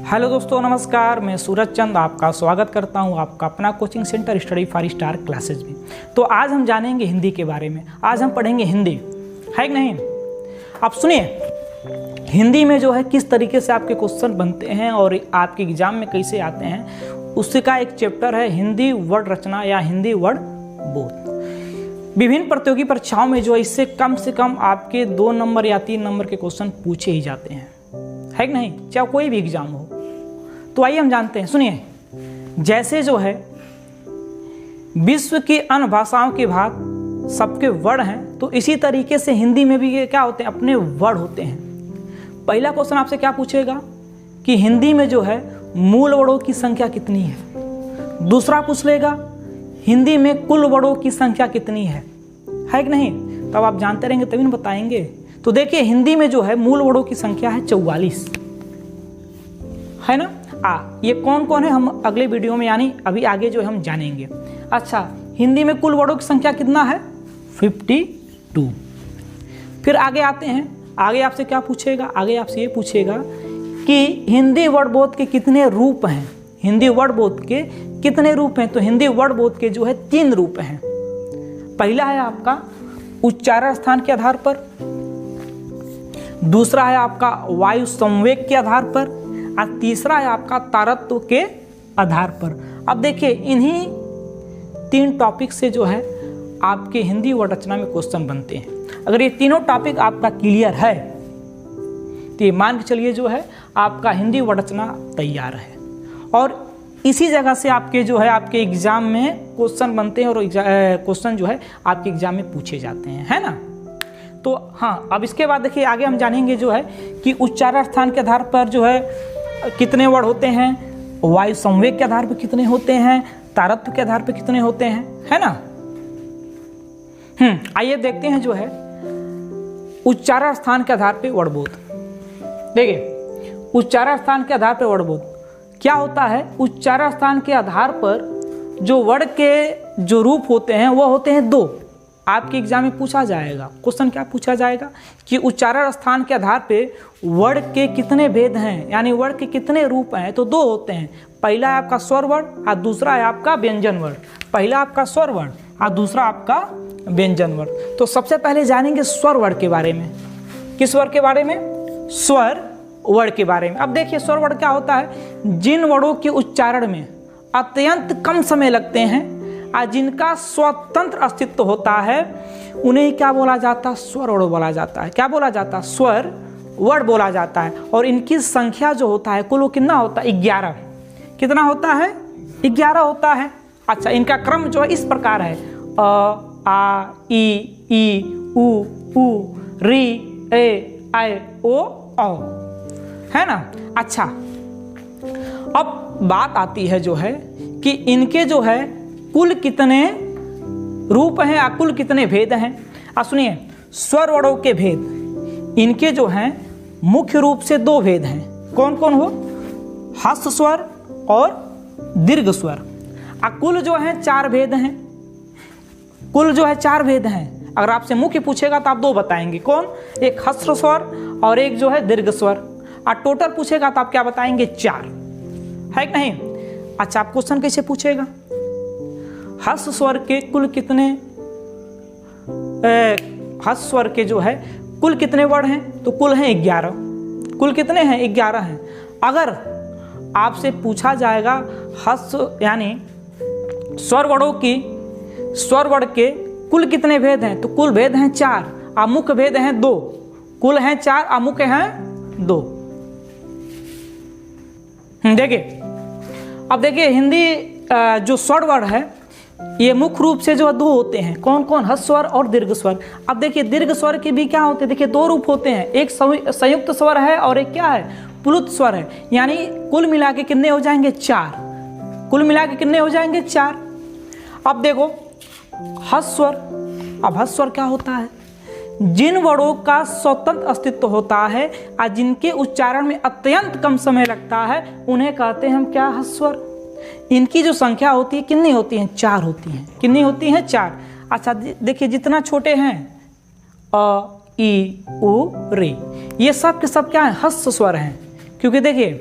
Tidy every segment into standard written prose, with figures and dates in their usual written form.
Hello दोस्तों, नमस्कार। मैं सूरज चंद आपका स्वागत करता हूं आपका अपना coaching centre study for star classes में। तो आज हम जानेंगे हिंदी के बारे में। आज हम पढ़ेंगे हिंदी, है कि नहीं। आप सुनिए, हिंदी में जो है किस तरीके से आपके क्वेश्चन बनते हैं और आपके एग्जाम में कैसे आते हैं, उसका एक चैप्टर है हिंदी वर्ड रचना या हिंदी वर्ड बोध। विभिन्न प्रतियोगी परीक्षाओं में जो है इससे कम आपके 2 नंबर या 3 नंबर के क्वेश्चन पूछे ही जाते हैं, है कि नहीं, चाहे कोई भी एग्जाम हो। तो आइए हम जानते हैं। सुनिए, जैसे जो है विश्व की अन्य भाषाओं के भाग सबके वर्ड हैं, तो इसी तरीके से हिंदी में भी ये क्या होते हैं, अपने वर्ड होते हैं। पहला क्वेश्चन आपसे क्या पूछेगा कि हिंदी में जो है मूल वर्डों की संख्या कितनी है। दूसरा पूछ लेगा हिंदी में कुल वर्डों की संख्या कितनी है कि नहीं। तब आप जानते रहेंगे तभी न बताएंगे। तो देखिए, हिंदी में जो है मूल वर्डों की संख्या है 44, है ना। ये कौन कौन है हम अगले वीडियो में यानी अभी आगे जो है हम जानेंगे। अच्छा, हिंदी में कुल वर्डों की संख्या कितना है, 52। फिर आगे आते हैं। आगे आपसे क्या पूछेगा, आगे आपसे ये पूछेगा कि हिंदी वर्ड बोध के कितने रूप हैं। हिंदी वर्ड बोध के कितने रूप हैं। तो हिंदी वर्ड बोध के जो है 3 रूप हैं। पहला है आपका उच्चारण स्थान के आधार पर, दूसरा है आपका वायु संवेग के आधार पर, और तीसरा है आपका तारत्व के आधार पर। अब देखिए, इन्हीं 3 टॉपिक से जो है आपके हिंदी वर्ड रचना में क्वेश्चन बनते हैं। अगर ये तीनों टॉपिक आपका क्लियर है तो ये मान के चलिए जो है आपका हिंदी वर्ड रचना तैयार है। और इसी जगह से आपके जो है आपके एग्जाम में क्वेश्चन बनते हैं और क्वेश्चन जो है आपके एग्जाम में पूछे जाते हैं, है ना। तो हाँ, अब इसके बाद देखिए आगे हम जानेंगे जो है कि उच्चारण स्थान के आधार पर जो है कितने वर्ड होते हैं, वायु संवेग के आधार पर कितने होते हैं, तारत्व के आधार पर कितने होते हैं, है ना। आइए देखते हैं जो है उच्चारण स्थान के आधार पर वर्ड बोध। देखिए, उच्चारण स्थान के आधार पर वर्ड बोध क्या होता है। उच्चारण स्थान के आधार पर जो वर्ड के जो रूप होते हैं वो होते हैं 2। आपके एग्जाम में पूछा जाएगा, क्वेश्चन क्या पूछा जाएगा कि उच्चारण स्थान के आधार पे वर्ड के कितने भेद हैं, यानी वर्ड के कितने रूप हैं। तो 2 होते हैं। पहला है आपका स्वर वर्ड और दूसरा है आपका व्यंजन वर्ड। पहला आपका स्वर वर्ड और दूसरा आपका व्यंजन वर्ड। तो सबसे पहले जानेंगे स्वर वर्ड के बारे में। किस वर्ड के बारे में, स्वर वर्ड के बारे में। अब देखिए, स्वर वर्ड क्या होता है, जिन वर्डों के उच्चारण में अत्यंत कम समय लगते हैं और जिनका स्वतंत्र अस्तित्व होता है उन्हें क्या बोला जाता है, स्वर वर्ड बोला जाता है। क्या बोला जाता है, स्वर वर्ड बोला जाता है। और इनकी संख्या जो होता है कुल वो कितना होता है, 11। कितना होता है, 11 होता है। अच्छा, इनका क्रम जो है इस प्रकार है, अ आ ई उ री ए आई ओ औ, है ना। अच्छा, अब बात आती है जो है कि इनके जो है कुल कितने रूप हैं या कुल कितने भेद हैं। आप सुनिए, स्वर वर्डों के भेद इनके जो हैं मुख्य रूप से 2 भेद हैं। कौन कौन हो, ह्रस्व स्वर और दीर्घ स्वर। कुल जो है 4 भेद हैं। कुल जो है 4 भेद हैं। अगर आपसे मुख्य पूछेगा तो आप 2 बताएंगे। कौन, एक ह्रस्व स्वर और एक जो है दीर्घ स्वर। और टोटल पूछेगा तो आप क्या बताएंगे, 4, है कि नहीं। अच्छा, आप क्वेश्चन कैसे पूछेगा, ह्रस्व स्वर के कुल कितने, ह्रस्व स्वर के जो है कुल कितने वर्ड हैं। तो कुल हैं 11। कुल कितने हैं, 11 हैं। अगर आपसे पूछा जाएगा ह्रस्व यानी स्वर वर्डों की, स्वर वर्ड के कुल कितने भेद हैं, तो कुल भेद हैं 4 और मुख्य भेद हैं 2। कुल हैं 4 और मुख्य हैं 2। देखिए, अब देखिए हिंदी जो स्वर वर्ड है ये मुख्य रूप से जो 2 होते हैं। कौन कौन, ह्रस्व स्वर और दीर्घ स्वर। अब देखिए, दीर्घ स्वर के भी क्या होते हैं, देखिए 2 रूप होते हैं। एक संयुक्त स्वर है और एक क्या है, प्लुत स्वर है। यानी कुल मिला के कितने हो जाएंगे, 4। कुल मिला के कितने हो जाएंगे, 4। अब देखो ह्रस्व स्वर। अब ह्रस्व स्वर क्या होता है, जिन वर्डों का स्वतंत्र अस्तित्व होता है और जिनके उच्चारण में अत्यंत कम समय लगता है उन्हें कहते हैं हम क्या, ह्रस्व स्वर। इनकी जो संख्या होती है कितनी होती है, 4 होती हैं। कितनी होती हैं, 4। अच्छा देखिए, जितना छोटे हैं अ ई उ रे, ये सब के सब क्या है, ह्रस्व स्वर हैं। क्योंकि देखिए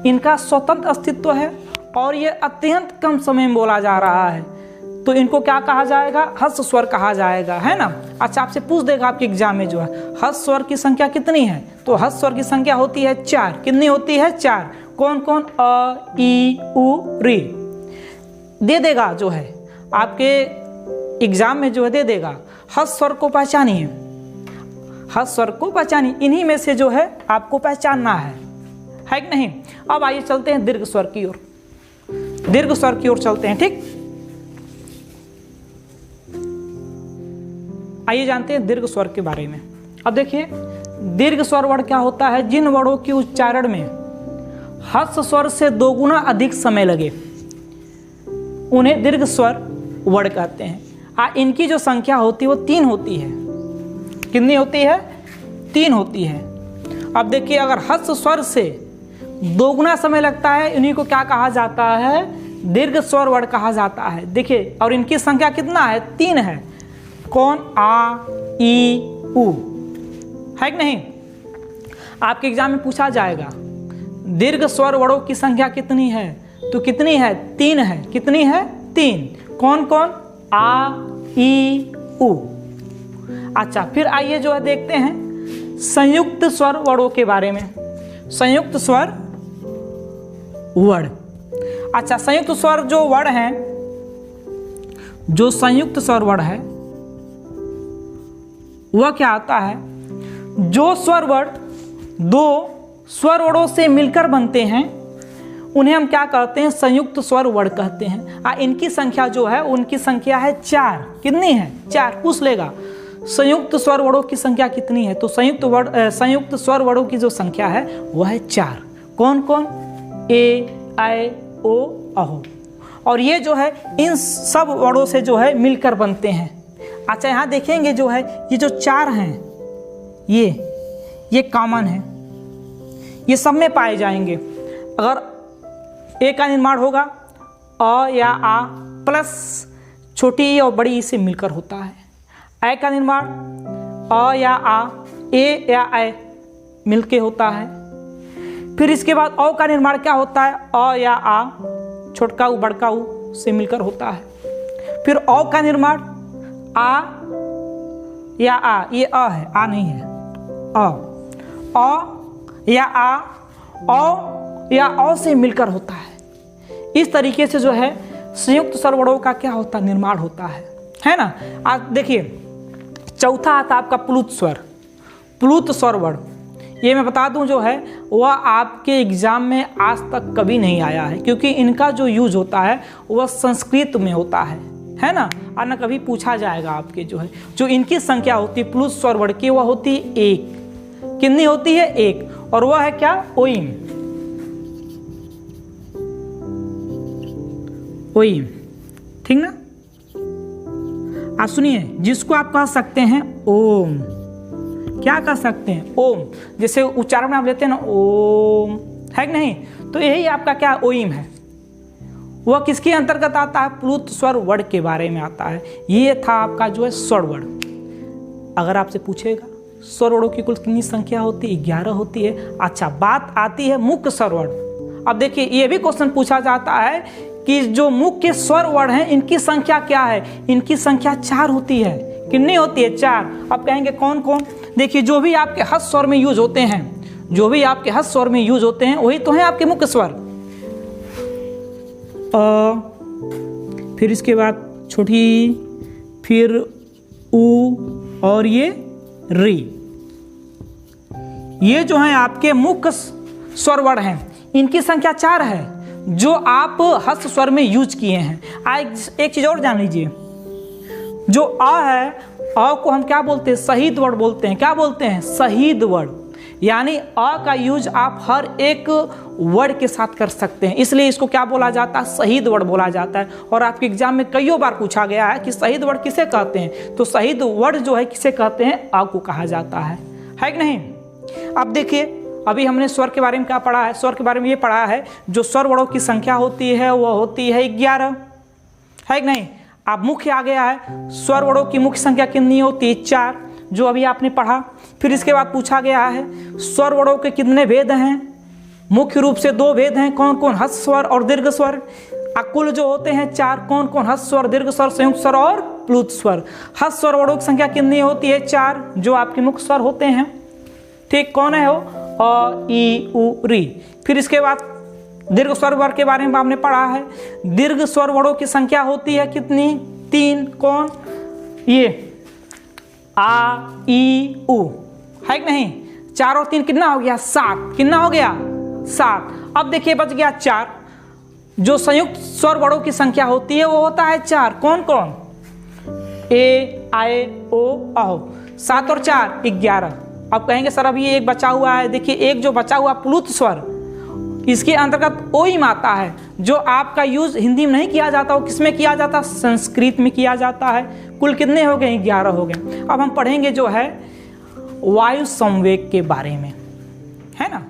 इनका स्वतंत्र अस्तित्व है और ये अत्यंत कम समय में बोला जा रहा है, तो इनको क्या कहा जाएगा? ह्रस्व स्वर कहा जाएगा, है ना। अच्छा, आपसे पूछ देगा आपके एग्जाम में जो है ह्रस्व स्वर की संख्या कितनी है, तो ह्रस्व स्वर की संख्या होती है 4। कितनी होती है? 4। कौन कौन? अ, ई, उ, री दे देगा जो है आपके एग्जाम में जो है दे देगा। ह्रस्व स्वर को पहचानिए, ह्रस्व स्वर को पहचानिए, इन्हीं में से जो है आपको पहचानना है कि नहीं। अब आइए चलते हैं दीर्घ स्वर की ओर, दीर्घ स्वर की ओर चलते हैं। ठीक, आइए जानते हैं दीर्घ स्वर के बारे में। अब देखिए दीर्घ स्वर वर्ण क्या होता है? जिन वर्णों के उच्चारण में ह्रस्व स्वर से 2 गुना अधिक समय लगे उन्हें दीर्घ स्वर वर्ण कहते हैं। इनकी जो संख्या होती है वो 3 होती है। कितनी होती है? 3 होती है। अब देखिए अगर ह्रस्व स्वर से 2 गुना समय लगता है इन्हीं को क्या कहा जाता है? दीर्घ स्वर वर्ण कहा जाता है। देखिए और इनकी संख्या कितना है? 3 है। कौन? आ, ई, उ, है कि नहीं। आपके एग्जाम में पूछा जाएगा दीर्घ स्वर वर्णों की संख्या कितनी है, तो कितनी है? 3 है। कितनी है? 3। कौन कौन? आ, ई, उ। अच्छा, फिर आइए जो है देखते हैं संयुक्त स्वर वर्णों के बारे में। संयुक्त स्वर वर्ण। अच्छा, संयुक्त स्वर जो वर्ण है, जो संयुक्त स्वर वर्ण है वह क्या आता है? जो स्वर वर्ण 2 स्वर वर्णों से मिलकर बनते हैं उन्हें हम क्या कहते हैं? संयुक्त स्वर वर्ण कहते हैं। इनकी संख्या जो है उनकी संख्या है 4। कितनी है? 4। पूछ लेगा संयुक्त स्वर वर्णों की संख्या कितनी है, तो संयुक्त स्वर वर्णों की जो संख्या है वह है 4। कौन कौन? ए, ऐ, ओ, अहो। और ये जो है इन सब वर्णों से जो है मिलकर बनते हैं। अच्छा, यहाँ देखेंगे जो है ये जो 4 हैं ये कॉमन है, ये सब में पाए जाएंगे। अगर ए का निर्माण होगा अ या आ प्लस छोटी ई और बड़ी ई से मिलकर होता है। ऐ का निर्माण अ या आ ए या ऐ मिलके होता है। फिर इसके बाद औ का निर्माण क्या होता है? अ या आ छोटका उ बड़का उ से मिलकर होता है। फिर औ का निर्माण आ या आ, ये अ है, आ नहीं है, अ या आ औ या औ से मिलकर होता है। इस तरीके से जो है संयुक्त स्वर वर्णों का क्या होता है? निर्माण होता है ना। आज देखिए चौथा आता आपका प्लुत स्वर। प्लुत स्वर वर्ण ये मैं बता दूं जो है वह आपके एग्जाम में आज तक कभी नहीं आया है, क्योंकि इनका जो यूज होता है वह संस्कृत में होता है ना। और न कभी पूछा जाएगा आपके जो है जो इनकी संख्या होती है प्लुत स्वर वर्ण की वह होती है 1। कितनी होती है? 1। और वह है क्या? ओइम। ओइम, ठीक ना। आप सुनिए, जिसको आप कह सकते हैं ओम। क्या कह सकते हैं? ओम। जैसे उच्चारण में आप लेते हैं ना ओम, है कि नहीं, तो यही आपका क्या? ओइम है। वह किसके अंतर्गत आता है? प्लुत स्वर वर्ण के बारे में आता है। ये था आपका जो है स्वर वर्ण। अगर आपसे पूछेगा स्वर वर्णों की कुल कितनी संख्या होती है? 11 होती है। अच्छा, बात आती है मुख्य स्वर वर्ण। अब देखिए ये भी क्वेश्चन पूछा जाता है कि जो मुख्य स्वर वर्ण हैं इनकी संख्या क्या है? इनकी संख्या 4 होती है। कितनी होती है? 4। अब कहेंगे कौन कौन? देखिए जो भी आपके ह्रस्व स्वर में यूज होते हैं, जो भी आपके ह्रस्व स्वर में यूज होते हैं वही तो है आपके मुख्य स्वर। फिर इसके बाद छोटी, फिर उ और ये री, ये जो है आपके मुख्य स्वर वर्ण हैं। इनकी संख्या 4 है जो आप ह्रस्व स्वर में यूज किए हैं। एक चीज और जान लीजिए, जो अ है, अ को हम क्या बोलते हैं? शहीद वर्ण बोलते हैं। क्या बोलते हैं? शहीद वर्ण। यानी अ का यूज आप हर एक वर्ड के साथ कर सकते हैं, इसलिए इसको क्या बोला जाता है? शहीद वर्ड बोला जाता है। और आपके एग्जाम में कईयों बार पूछा गया है कि शहीद वर्ड किसे कहते हैं, तो शहीद वर्ड जो है किसे कहते हैं? अ को कहा जाता है कि नहीं। अब देखिए अभी हमने स्वर के बारे में क्या पढ़ा है? स्वर के बारे में ये पढ़ा है जो स्वर वर्णों की संख्या होती है वह होती है 11, है कि नहीं। अब मुख्य आ गया है, स्वर वर्णों की मुख्य संख्या कितनी होती है? 4, जो अभी आपने पढ़ा। फिर इसके बाद पूछा गया है स्वर वर्णों के कितने भेद हैं? मुख्य रूप से दो भेद हैं, कौन कौन, हस्त स्वर और दीर्घ स्वर। कुल जो होते हैं चार, कौन कौन, हस्त स्वर, दीर्घ स्वर, संयुक्त स्वर और प्लुत स्वर। हस्त स्वर वर्णों की संख्या कितनी होती है? चार, जो आपके मुख्य स्वर होते हैं। ठीक, कौन है वो? अ, ई, उ, री। फिर इसके बाद दीर्घ स्वर वर्ग के बारे में आपने पढ़ा है। दीर्घ स्वर वर्णों की संख्या होती है कितनी? तीन, कौन? ये आ, ई, उ, है कि नहीं? चार और तीन कितना हो गया? सात। कितना हो गया? सात। अब देखिए बच गया चार। जो संयुक्त स्वर वर्णों की संख्या होती है वो होता है चार, कौन कौन? ए, आए, ओ, अहो। 7 और 4 11। अब कहेंगे सर अभी एक बचा हुआ है। देखिए एक जो बचा हुआ प्लुत स्वर, इसके अंतर्गत ओइम आता है, जो आपका यूज हिंदी में नहीं किया जाता। वो किसमें किया जाता? संस्कृत में किया जाता है। कुल कितने हो गए? 11 हो गए। अब हम पढ़ेंगे जो है वायु संवेग के बारे में, है ना।